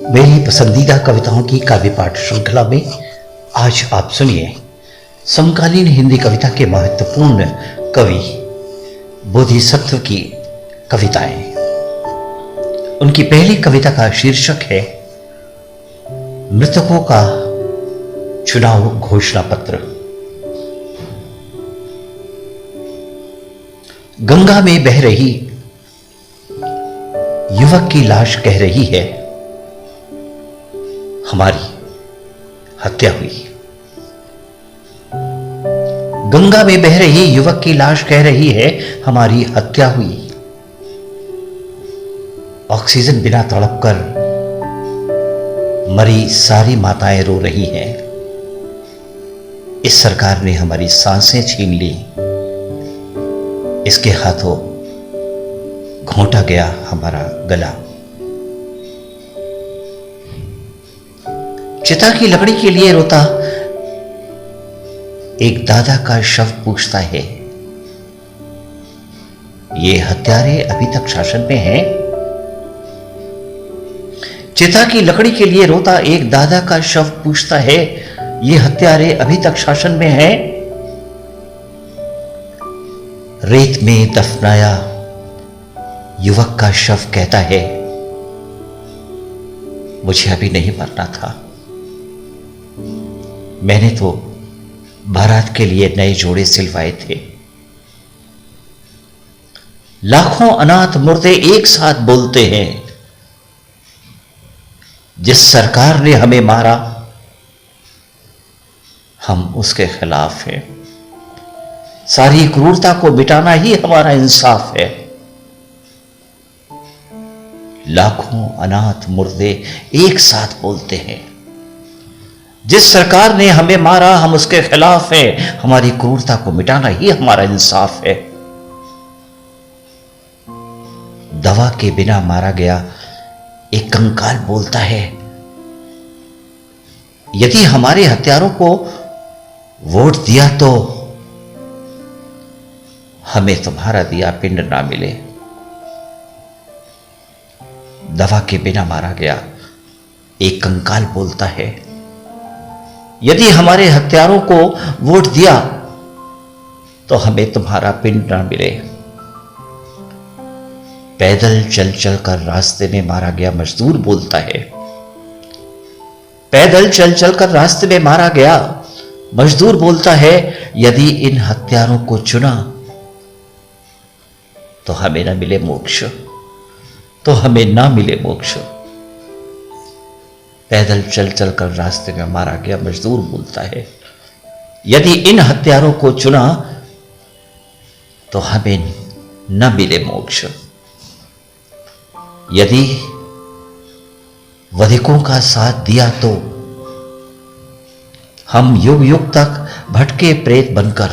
मेरी पसंदीदा कविताओं की काव्य पाठ श्रृंखला में आज आप सुनिए समकालीन हिंदी कविता के महत्वपूर्ण कवि बोधिसत्व की कविताएं। उनकी पहली कविता का शीर्षक है मृतकों का चुनाव घोषणा पत्र। गंगा में बह रही युवक की लाश कह रही है, हमारी हत्या हुई। गंगा में बह रही युवक की लाश कह रही है, हमारी हत्या हुई। ऑक्सीजन बिना तड़प कर मरी सारी माताएं रो रही हैं। इस सरकार ने हमारी सांसें छीन ली। इसके हाथों घोंटा गया हमारा गला। चिता की लकड़ी के लिए रोता एक दादा का शव पूछता है, ये हत्यारे अभी तक शासन में हैं? चिता की लकड़ी के लिए रोता एक दादा का शव पूछता है, ये हत्यारे अभी तक शासन में हैं? रेत में दफनाया युवक का शव कहता है, मुझे अभी नहीं मरना था। मैंने तो बारात के लिए नए जोड़े सिलवाए थे। लाखों अनाथ मुर्दे एक साथ बोलते हैं, जिस सरकार ने हमें मारा हम उसके खिलाफ हैं। सारी क्रूरता को मिटाना ही हमारा इंसाफ है। लाखों अनाथ मुर्दे एक साथ बोलते हैं, जिस सरकार ने हमें मारा हम उसके खिलाफ है। हमारी क्रूरता को मिटाना ही हमारा इंसाफ है। दवा के बिना मारा गया एक कंकाल बोलता है, यदि हमारे हत्यारों को वोट दिया तो हमें तुम्हारा दिया पिंड ना मिले। दवा के बिना मारा गया एक कंकाल बोलता है, यदि हमारे हत्यारों को वोट दिया तो हमें तुम्हारा पिंड ना मिले। पैदल चल चल कर रास्ते में मारा गया मजदूर बोलता है, पैदल चल चल कर रास्ते में मारा गया मजदूर बोलता है, यदि इन हत्यारों को चुना तो हमें ना मिले मोक्ष, तो हमें ना मिले मोक्ष। पैदल चल चल कर रास्ते में मारा गया मजदूर बोलता है, यदि इन हत्यारों को चुना तो हमें न मिले मोक्ष। यदि वधिकों का साथ दिया तो हम युग युग तक भटके प्रेत बनकर,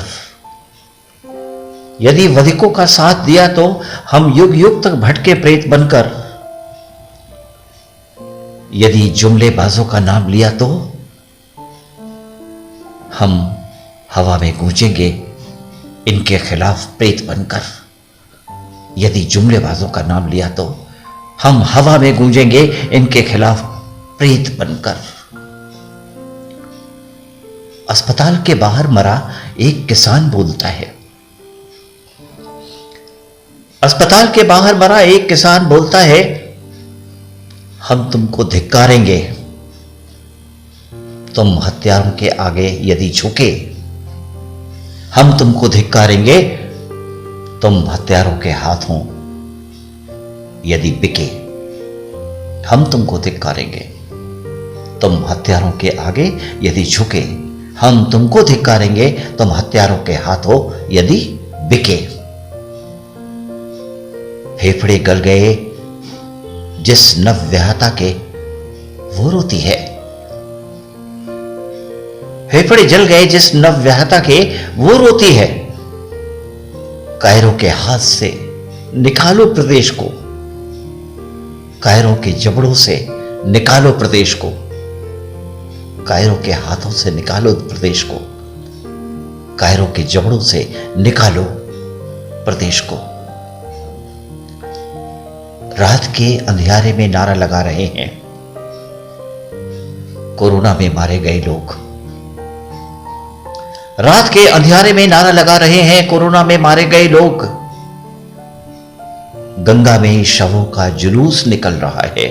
यदि वधिकों का साथ दिया तो हम युग युग तक भटके प्रेत बनकर, यदि जुमलेबाजों का नाम लिया तो हम हवा में गूंजेंगे इनके खिलाफ प्रेत बनकर। यदि जुमलेबाजों का नाम लिया तो हम हवा में गूंजेंगे इनके खिलाफ प्रेत बनकर। अस्पताल के बाहर मरा एक किसान बोलता है, अस्पताल के बाहर मरा एक किसान बोलता है, हम तुमको धिक्कारेंगे, तुम हत्यारों के आगे यदि झुके। हम तुमको धिक्कारेंगे, तुम हत्यारों के हाथों यदि बिके। हम तुमको धिक्कारेंगे, तुम हत्यारों के आगे यदि झुके। हम तुमको धिक्कारेंगे, तुम हत्यारों के हाथों यदि बिके। फेफड़े गल गए जिस नवव्याहता के वो रोती है। फेफड़े जल गए जिस नवव्याहता के वो रोती है। कायरों के हाथ से निकालो प्रदेश को, कायरों के जबड़ों से निकालो प्रदेश को। कायरों के हाथों से निकालो प्रदेश को, कायरों के जबड़ों से निकालो प्रदेश को। रात के अंधियारे में नारा लगा रहे हैं, कोरोना में मारे गए लोग। रात के अंधियारे में नारा लगा रहे हैं, कोरोना में मारे गए लोग। गंगा में शवों का जुलूस निकल रहा है।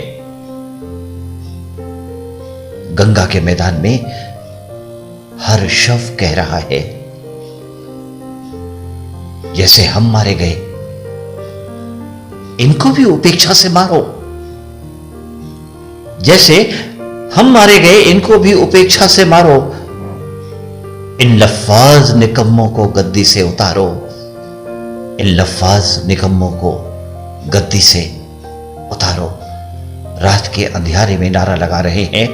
गंगा के मैदान में हर शव कह रहा है, जैसे हम मारे गए, इनको भी उपेक्षा से मारो। जैसे हम मारे गए, इनको भी उपेक्षा से मारो। इन लफ्फाज निकम्मों को गद्दी से उतारो। इन लफ्फाज निकम्मों को गद्दी से उतारो। रात के अंधियारे में नारा लगा रहे हैं,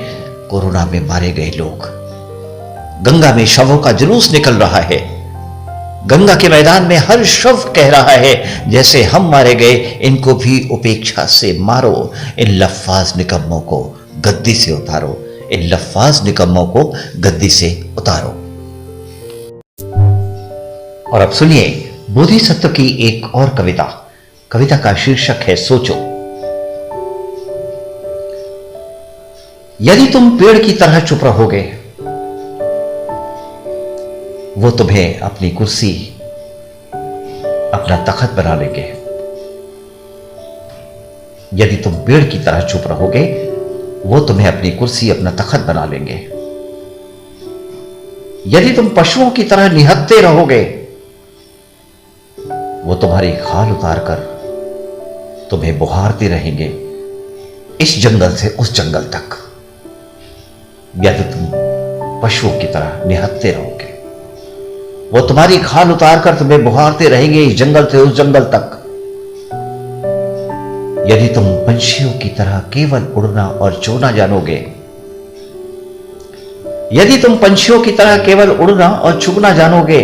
कोरोना में मारे गए लोग। गंगा में शवों का जुलूस निकल रहा है। गंगा के मैदान में हर शव कह रहा है, जैसे हम मारे गए, इनको भी उपेक्षा से मारो। इन लफ्फाज निकम्मों को गद्दी से उतारो। इन लफ्फाज निकम्मों को गद्दी से उतारो। और अब सुनिए बोधिसत्व की एक और कविता। कविता का शीर्षक है सोचो। यदि तुम पेड़ की तरह चुप रहोगे, वो तुम्हें अपनी कुर्सी, अपना तख्त बना लेंगे। यदि तुम पेड़ की तरह चुप रहोगे, वो तुम्हें अपनी कुर्सी, अपना तख्त बना लेंगे। यदि तुम पशुओं की तरह निहत्ते रहोगे, वो तुम्हारी खाल उतार कर तुम्हें बुहारते रहेंगे, इस जंगल से उस जंगल तक। यदि तुम पशुओं की तरह निहत्ते रहोगे, वो तुम्हारी खाल उतार कर तुम्हें बुहारते रहेंगे, इस जंगल से उस जंगल तक। यदि तुम पंछियों की तरह केवल उड़ना और चुगना जानोगे, यदि तुम पंछियों की तरह केवल उड़ना और चुगना जानोगे,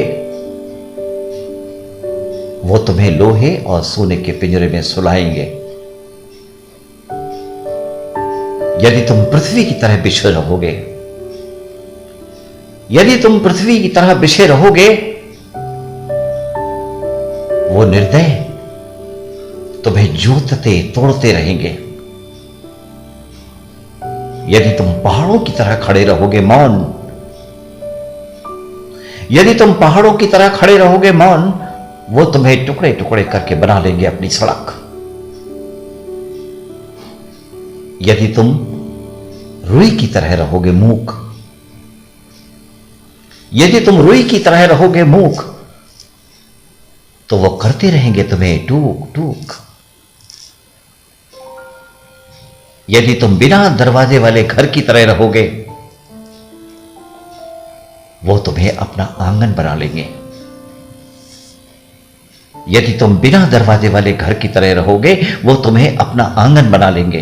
वो तुम्हें लोहे और सोने के पिंजरे में सुलाएंगे। यदि तुम पृथ्वी की तरह बिछे रहोगे, यदि तुम पृथ्वी की तरह बिछे रहोगे, वो निर्दय तुम्हें जोतते तोड़ते रहेंगे। यदि तुम पहाड़ों की तरह खड़े रहोगे मौन, यदि तुम पहाड़ों की तरह खड़े रहोगे मौन, वो तुम्हें टुकड़े टुकड़े करके बना लेंगे अपनी सड़क। यदि तुम रुई की तरह रहोगे मूक, यदि तुम रुई की तरह रहोगे मूक, तो वो करते रहेंगे तुम्हें टूक टूक। यदि तुम बिना दरवाजे वाले घर की तरह रहोगे, वो तुम्हें अपना आंगन बना लेंगे। यदि तुम बिना दरवाजे वाले घर की तरह रहोगे, वो तुम्हें अपना आंगन बना लेंगे।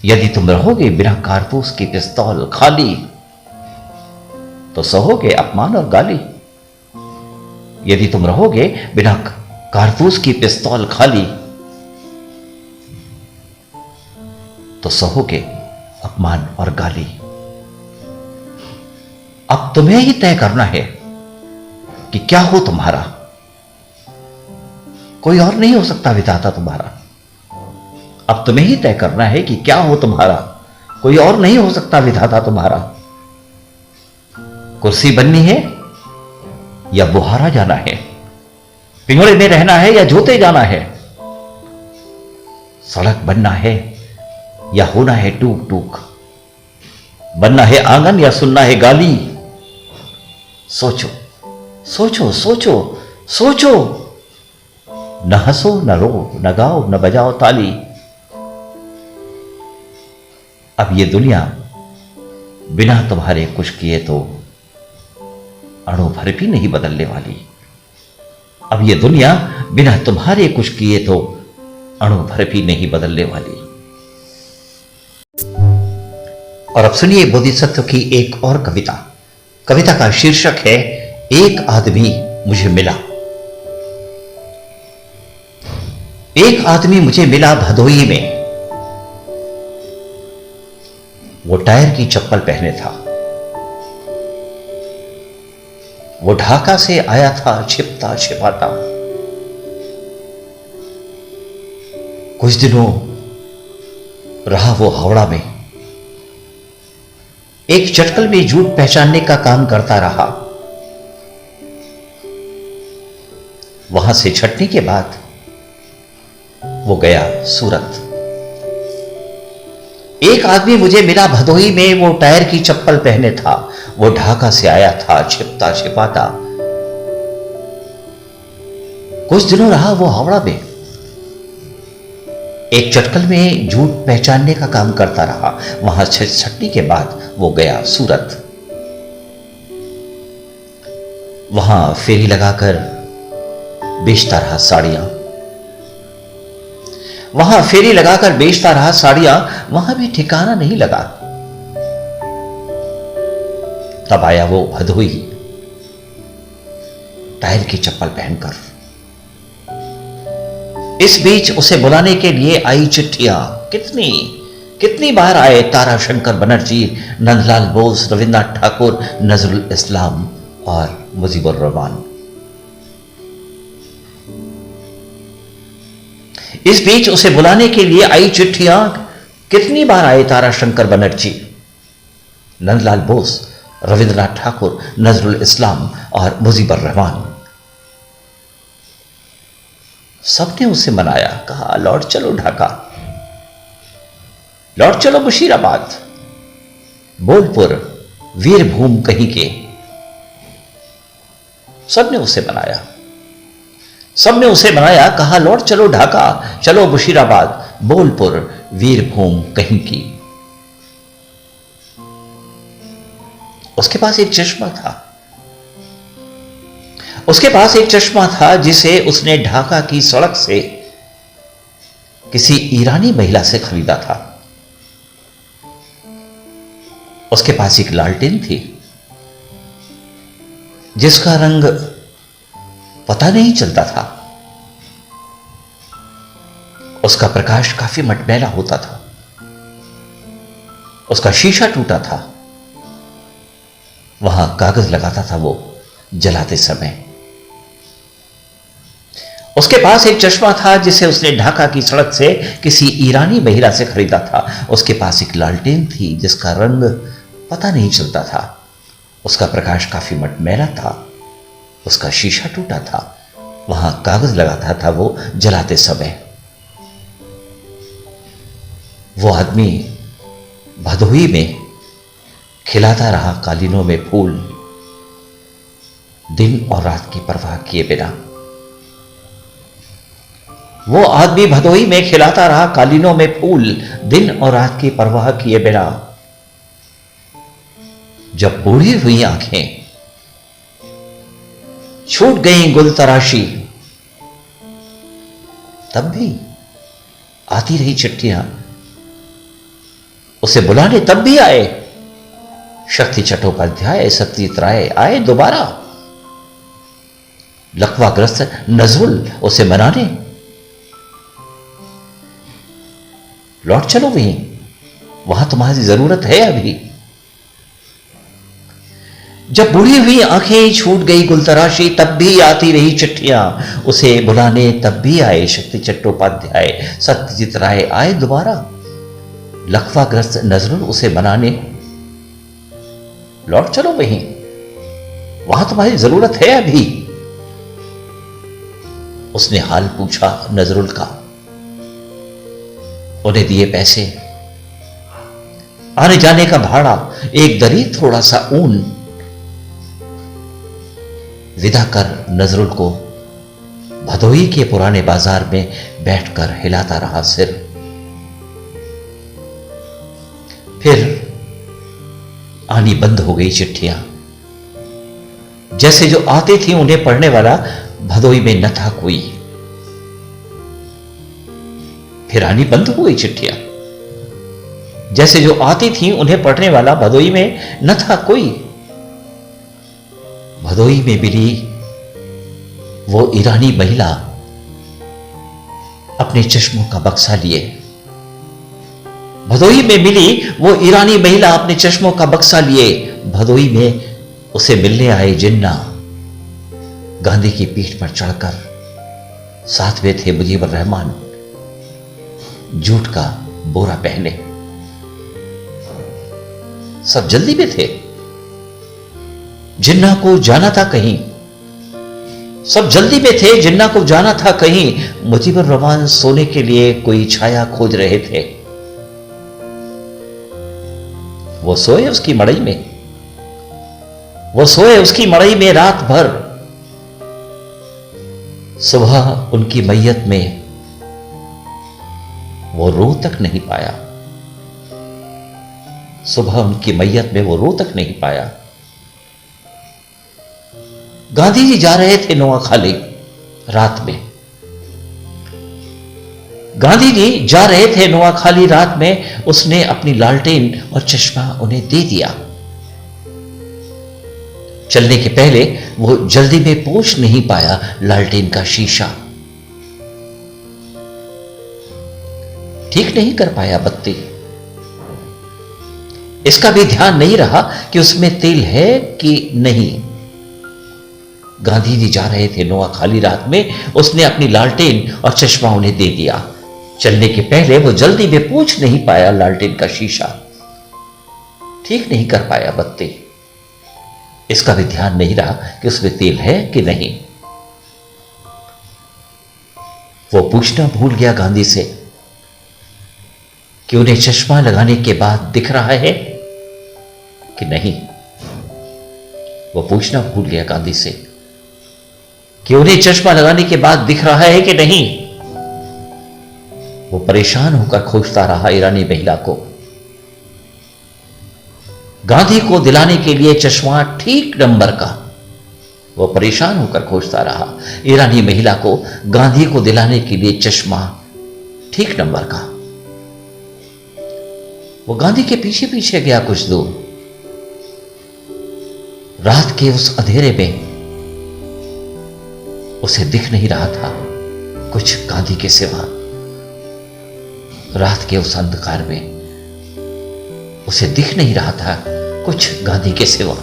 यदि तुम रहोगे बिना कारतूस की पिस्तौल खाली, तो सहोगे अपमान और गाली। यदि तुम रहोगे बिना कारतूस की पिस्तौल खाली, तो सहोगे अपमान और गाली। अब तुम्हें ही तय करना है कि क्या हो तुम्हारा। कोई और नहीं हो सकता विधाता तुम्हारा। अब तुम्हें ही तय करना है कि क्या हो तुम्हारा। कोई और नहीं हो सकता विधाता तुम्हारा। कुर्सी बननी है या बुहारा जाना है, पिंजड़े में रहना है या जोते जाना है, सड़क बनना है या होना है टूक टूक, बनना है आंगन या सुनना है गाली। सोचो सोचो सोचो सोचो। न हंसो न रो न गाओ न बजाओ ताली। अब ये दुनिया बिना तुम्हारे कुछ किए तो अणु भर भी नहीं बदलने वाली। अब ये दुनिया बिना तुम्हारे कुछ किए तो अणु भर भी नहीं बदलने वाली। और अब सुनिए बोधिसत्व की एक और कविता। कविता का शीर्षक है एक आदमी मुझे मिला। एक आदमी मुझे मिला भदोई में। वो टायर की चप्पल पहने था। वो ढाका से आया था छिपता छिपाता। कुछ दिनों रहा वो हावड़ा में। एक चटकल में झूठ पहचानने का काम करता रहा। वहां से छटने के बाद वो गया सूरत। एक आदमी मुझे मिला भदोही में, वो टायर की चप्पल पहने था, वो ढाका से आया था, छिपता छिपाता। कुछ दिनों रहा वो हावड़ा में, एक चटकल में झूठ पहचानने का काम करता रहा। वहां छटनी के बाद वो गया सूरत। वहां फेरी लगाकर बेचता रहा साड़ियां, वहां फेरी लगाकर बेचता रहा साड़ियां, वहां भी ठिकाना नहीं लगा। तब आया वो भदोही, टायर की चप्पल पहनकर। इस बीच उसे बुलाने के लिए आई चिट्ठियां, कितनी कितनी बार आए तारा शंकर बनर्जी, नंदलाल बोस, रविन्द्रनाथ ठाकुर, नजरुल इस्लाम और मुजीबुर रहमान। इस बीच उसे बुलाने के लिए आई चिट्ठियां, कितनी बार आए तारा शंकर बनर्जी, नंदलाल बोस, रविन्द्रनाथ ठाकुर, नजरुल इस्लाम और मुजीबुर रहमान। सबने उसे मनाया, कहा लौट चलो ढाका, लौट चलो मुशीराबाद, बोलपुर, वीरभूम कहीं के। सबने उसे मनाया, सबने उसे मनाया, कहा लौट चलो ढाका, चलो मुशीराबाद, बोलपुर, वीरभूम कहीं की। उसके पास एक चश्मा था, उसके पास एक चश्मा था जिसे उसने ढाका की सड़क से किसी ईरानी महिला से खरीदा था। उसके पास एक लालटेन थी जिसका रंग पता नहीं चलता था। उसका प्रकाश काफी मटमैला होता था, उसका शीशा टूटा था। वहां कागज लगाता था वो जलाते समय। उसके पास एक चश्मा था जिसे उसने ढाका की सड़क से किसी ईरानी महिला से खरीदा था। उसके पास एक लालटेन थी जिसका रंग पता नहीं चलता था, उसका प्रकाश काफी मटमैला था, उसका शीशा टूटा था। वहां कागज लगाता था वो जलाते समय। वो आदमी भदोही में खिलाता रहा कालीनों में फूल, दिन और रात की परवाह किए बिना। वो आदमी भदोही में खिलाता रहा कालीनों में फूल, दिन और रात की परवाह किए बिना। जब बूढ़ी हुई आंखें छूट गई गुल तराशी, तब भी आती रही चिट्ठियां उसे बुलाने, तब भी आए शक्ति चट्टोपाध्याय, सत्यजीत राय आए दोबारा। लकवाग्रस्त नजरुल उसे मनाने, लौट चलो वहां तुम्हारी जरूरत है अभी। जब बूढ़ी हुई आंखें छूट गई गुलतराशी, तब भी आती रही चिट्ठियां उसे बुलाने, तब भी आए शक्ति चट्टोपाध्याय, सत्यजीत राय आए दोबारा। लकवाग्रस्त नजरुल उसे मनाने, लौट चलो वहां तुम्हारी जरूरत है अभी। उसने हाल पूछा नजरुल का, उन्हें दिए पैसे, आने जाने का भाड़ा, एक दरी, थोड़ा सा ऊन। विदा कर नजरुल को भदोही के पुराने बाजार में बैठकर हिलाता रहा सिर। फिर आनी बंद हो गई चिट्ठियां। जैसे जो आती थी उन्हें पढ़ने वाला भदोही में न था कोई। फिर आनी बंद हो गई चिट्ठियां। जैसे जो आती थी उन्हें पढ़ने वाला भदोही में न था कोई। भदोही में मिली वो ईरानी महिला अपने चश्मों का बक्सा लिए। भदोही में मिली वो ईरानी महिला अपने चश्मों का बक्सा लिए। भदोही में उसे मिलने आए जिन्ना गांधी की पीठ पर चढ़कर, साथ में थे मुजीबुर रहमान जूट का बोरा पहने। सब जल्दी में थे। जिन्ना को जाना था कहीं, सब जल्दी में थे। जिन्ना को जाना था कहीं। मुजीबुर रहमान सोने के लिए कोई छाया खोज रहे थे। वो सोए उसकी मड़ई में, वो सोए उसकी मड़ई में रात भर। सुबह उनकी मैयत में वो रो तक नहीं पाया। सुबह उनकी मैयत में वो रो तक नहीं पाया। गांधी जी जा रहे थे नोआखाली रात में। गांधी जी जा रहे थे नोआखाली रात में। उसने अपनी लालटेन और चश्मा उन्हें दे दिया। चलने के पहले वो जल्दी में पोंछ नहीं पाया लालटेन का शीशा, ठीक नहीं कर पाया बत्ती। इसका भी ध्यान नहीं रहा कि उसमें तेल है कि नहीं। गांधी जी जा रहे थे नोआखाली रात में। उसने अपनी लालटेन और चश्मा उन्हें दे दिया। चलने के पहले वो जल्दी में पोंछ नहीं पाया लालटेन का शीशा, ठीक नहीं कर पाया बत्ती। इसका भी ध्यान नहीं रहा कि उसमें तेल है कि नहीं। वो पूछना भूल गया गांधी से कि उन्हें चश्मा लगाने के बाद दिख रहा है कि नहीं। वो पूछना भूल गया गांधी से कि उन्हें चश्मा लगाने के बाद दिख रहा है कि नहीं। वो परेशान होकर खोजता रहा ईरानी महिला को। गांधी को दिलाने के लिए चश्मा ठीक नंबर का। वो परेशान होकर खोजता रहा ईरानी महिला को, गांधी को दिलाने के लिए चश्मा ठीक नंबर का। वो गांधी के पीछे पीछे गया कुछ दूर। रात के उस अंधेरे में उसे दिख नहीं रहा था कुछ गांधी के सिवा। रात के उस अंधकार में उसे दिख नहीं रहा था कुछ गांधी के सिवा।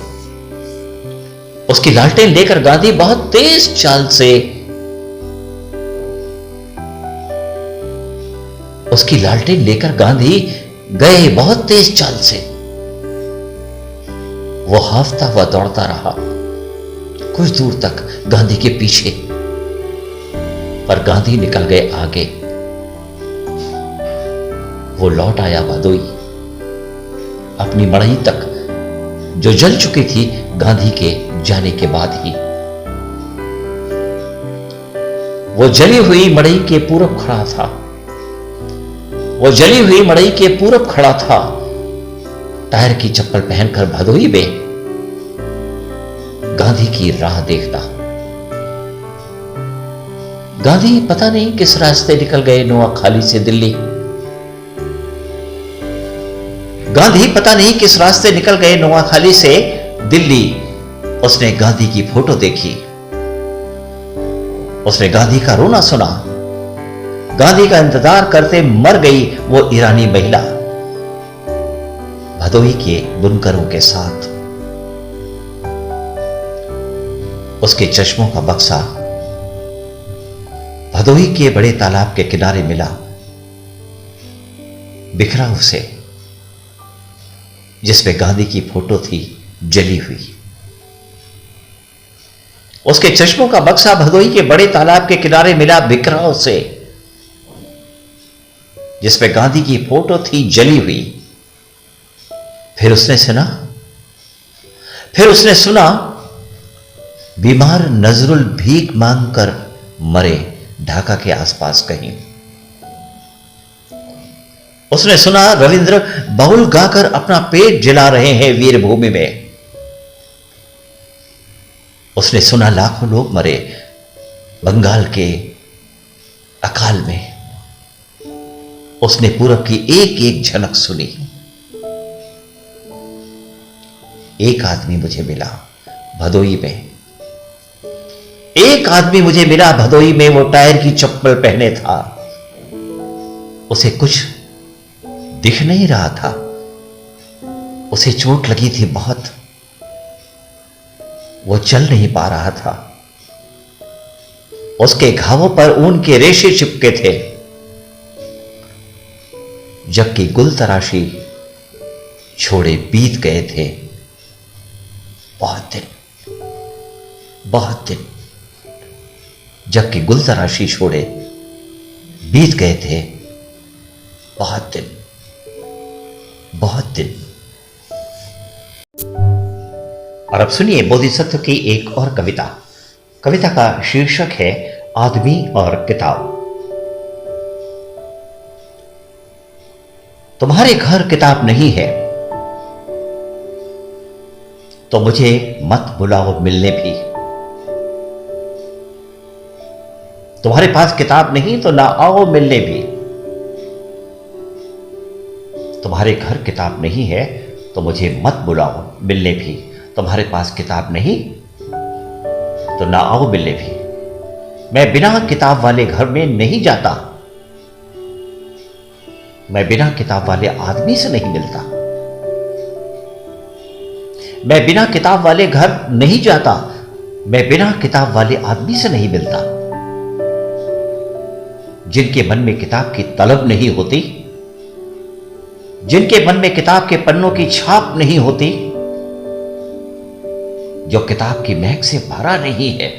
उसकी लालटेन लेकर गांधी बहुत तेज चाल से, उसकी लालटेन लेकर गांधी गए बहुत तेज चाल से। वो हाफता हुआ दौड़ता रहा कुछ दूर तक गांधी के पीछे, पर गांधी निकल गए आगे। वो लौट आया भदोई, अपनी मड़ई तक जो जल चुकी थी गांधी के जाने के बाद ही। वो जली हुई मड़ई के पूरब खड़ा था। वो जली हुई मड़ई के पूरब खड़ा था, टायर की चप्पल पहनकर भदोई में गांधी की राह देखता। गांधी पता नहीं किस रास्ते निकल गए नोआखाली से दिल्ली। गांधी पता नहीं किस रास्ते निकल गए नोआखाली से दिल्ली। उसने गांधी की फोटो देखी। उसने गांधी का रोना सुना। गांधी का इंतजार करते मर गई वो ईरानी महिला भदोई के बुनकरों के साथ। उसके चश्मों का बक्सा भदोई के बड़े तालाब के किनारे मिला, बिखरा उसे, जिसमें गांधी की फोटो थी जली हुई। उसके चश्मों का बक्सा भदोई के बड़े तालाब के किनारे मिला, बिखरा उसे, जिसमें गांधी की फोटो थी जली हुई। फिर उसने सुना बीमार नजरुल भीख मांगकर मरे ढाका के आसपास कहीं। उसने सुना रविंद्र बाउल गाकर अपना पेट जला रहे हैं वीरभूमि में। उसने सुना लाखों लोग मरे बंगाल के अकाल में। उसने पूरब की एक एक झलक सुनी। एक आदमी मुझे मिला भदोई में, एक आदमी मुझे मिला भदोई में, वो टायर की चप्पल पहने था। उसे कुछ दिख नहीं रहा था। उसे चोट लगी थी बहुत, वो चल नहीं पा रहा था। उसके घावों पर ऊन के रेशे चिपके थे, जबकि गुल तराशी छोड़े बीत गए थे बहुत दिन, बहुत दिन। जबकि गुलतराशी छोड़े बीत गए थे बहुत दिन, बहुत दिन। और अब सुनिए बोधिसत्व की एक और कविता। कविता का शीर्षक है आदमी और किताब। तुम्हारे घर किताब नहीं है तो मुझे मत बुलाओ मिलने भी। तुम्हारे पास किताब नहीं तो ना आओ मिलने भी। तुम्हारे घर किताब नहीं है तो मुझे मत बुलाओ मिलने भी। तुम्हारे पास किताब नहीं तो ना आओ मिलने भी। मैं बिना किताब वाले घर में नहीं जाता। मैं बिना किताब वाले आदमी से नहीं मिलता। मैं बिना किताब वाले घर नहीं जाता। मैं बिना किताब वाले आदमी से नहीं मिलता। जिनके मन में किताब की तलब नहीं होती, जिनके मन में किताब के पन्नों की छाप नहीं होती, जो किताब की महक से भरा नहीं है,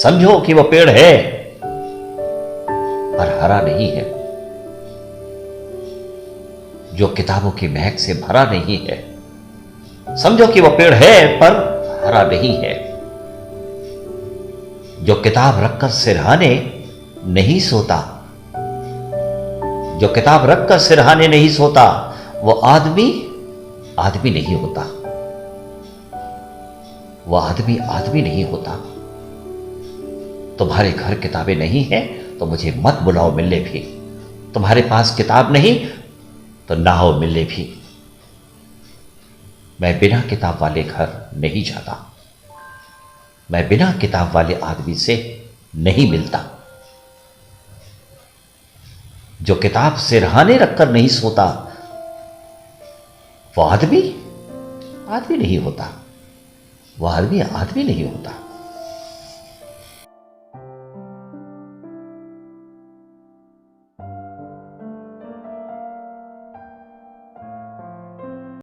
समझो कि वह पेड़ है पर हरा नहीं है। जो किताबों की महक से भरा नहीं है, समझो कि वह पेड़ है पर हरा नहीं है। जो किताब रखकर सिरहाने नहीं सोता, जो किताब रखकर सिरहाने नहीं सोता, वो आदमी आदमी नहीं होता। वो आदमी आदमी नहीं होता। तुम्हारे घर किताबें नहीं है तो मुझे मत बुलाओ मिलने भी। तुम्हारे पास किताब नहीं तो ना हो मिलने भी। मैं बिना किताब वाले घर नहीं जाता। मैं बिना किताब वाले आदमी से नहीं मिलता। जो किताब सिरहाने रखकर नहीं सोता, वो आदमी आदमी नहीं होता। वो आदमी आदमी नहीं होता।